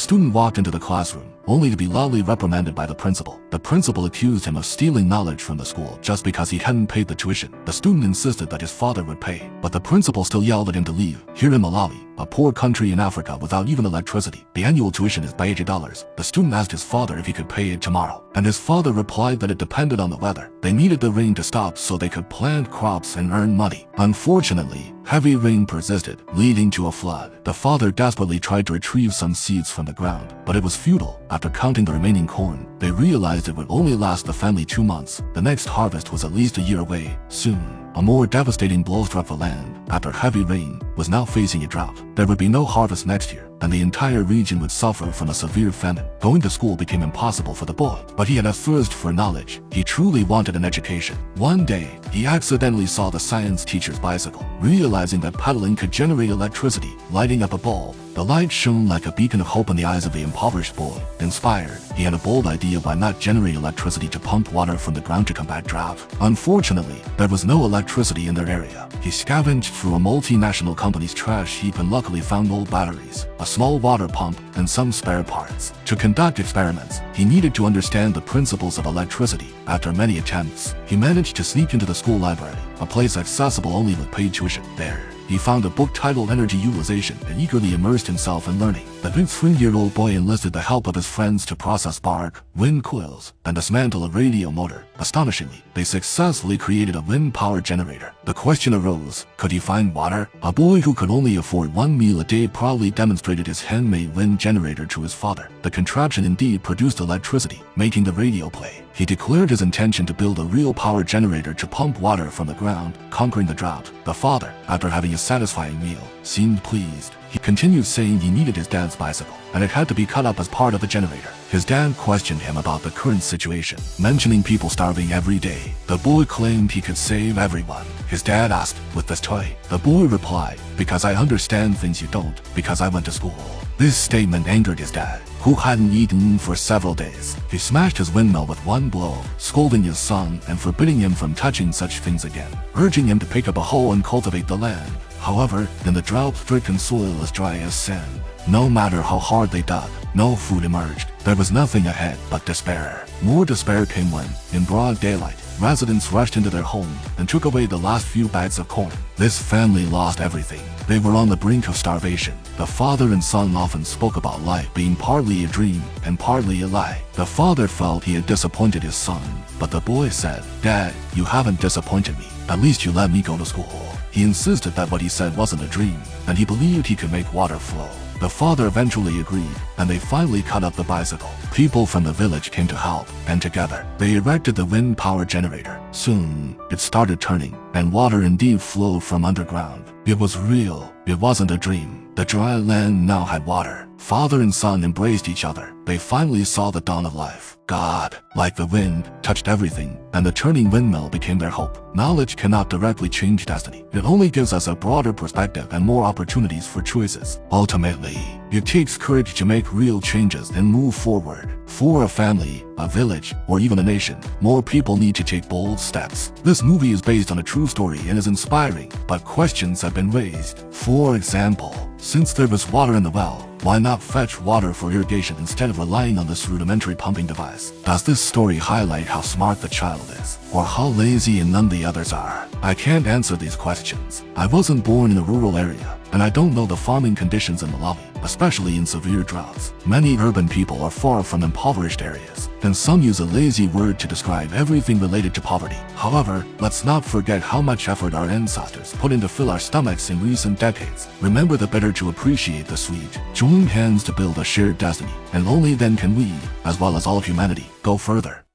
student walked into the classroom, only to be loudly reprimanded by the principal. The principal accused him of stealing knowledge from the school just because he hadn't paid the tuition. The student insisted that his father would pay, but the principal still yelled at him to leave. Here in Malawi, a poor country in Africa without even electricity, the annual tuition is by $80. The student asked his father if he could pay it tomorrow, and his father replied that it depended on the weather. They needed the rain to stop so they could plant crops and earn money. Unfortunately, heavy rain persisted, leading to a flood. The father desperately tried to retrieve some seeds from the ground, but it was futile. After counting the remaining corn, they realized it would only last the family 2 months. The next harvest was at least a year away. Soon, a more devastating blow struck the land. After heavy rain was now facing a drought. There would be no harvest next year, and the entire region would suffer from a severe famine. Going to school became impossible for the boy, but he had a thirst for knowledge. He truly wanted an education. One day, he accidentally saw the science teacher's bicycle. Realizing that pedaling could generate electricity, lighting up a bulb, the light shone like a beacon of hope in the eyes of the impoverished boy. Inspired, he had a bold idea: why not generate electricity to pump water from the ground to combat drought? Unfortunately, there was no electricity in their area. He scavenged through a multinational company's trash heap and luckily found old batteries, a small water pump, and some spare parts. To conduct experiments, he needed to understand the principles of electricity. After many attempts, he managed to sneak into the school library, a place accessible only with paid tuition. There, he found a book titled Energy Utilization and eagerly immersed himself in learning. The 3-year-old boy enlisted the help of his friends to process bark, wind coils, and dismantle a radio motor. Astonishingly, they successfully created a wind power generator. The question arose, could he find water? A boy who could only afford 1 meal a day proudly demonstrated his handmade wind generator to his father. The contraption indeed produced electricity, making the radio play. He declared his intention to build a real power generator to pump water from the ground, conquering the drought. The father, after having a satisfying meal, seemed pleased. He continued saying he needed his dad's bicycle, and it had to be cut up as part of the generator. His dad questioned him about the current situation, mentioning people starving every day. The boy claimed he could save everyone. His dad asked, "With this toy?" The boy replied, "Because I understand things you don't, because I went to school." This statement angered his dad, who hadn't eaten for several days. He smashed his windmill with one blow, scolding his son and forbidding him from touching such things again, urging him to pick up a hoe and cultivate the land. However, in the drought-stricken soil as dry as sand, no matter how hard they dug, no food emerged. There was nothing ahead but despair. More despair came when, in broad daylight, residents rushed into their home and took away the last few bags of corn. This family lost everything. They were on the brink of starvation. The father and son often spoke about life being partly a dream and partly a lie. The father felt he had disappointed his son, but the boy said, "Dad, you haven't disappointed me. At least you let me go to school." He insisted that what he said wasn't a dream, and he believed he could make water flow. The father eventually agreed, and they finally cut up the bicycle. People from the village came to help, and together, they erected the wind power generator. Soon, it started turning, and water indeed flowed from underground. It was real. It wasn't a dream. The dry land now had water. Father and son embraced each other. They finally saw the dawn of life. God, like the wind, touched everything, and the turning windmill became their hope. Knowledge cannot directly change destiny. It only gives us a broader perspective and more opportunities for choices. Ultimately, it takes courage to make real changes and move forward. For a family, a village, or even a nation, more people need to take bold steps. This movie is based on a true story and is inspiring, but questions have been raised. For example, since there was water in the well, why not fetch water for irrigation instead of relying on this rudimentary pumping device? Does this story highlight how smart the child is, or how lazy and numb the others are? I can't answer these questions. I wasn't born in a rural area, and I don't know the farming conditions in Malawi, especially in severe droughts. Many urban people are far from impoverished areas, and some use a lazy word to describe everything related to poverty. However, let's not forget how much effort our ancestors put in to fill our stomachs in recent decades. Remember the bitter to appreciate the sweet. Join hands to build a shared destiny, and only then can we, as well as all of humanity, go further.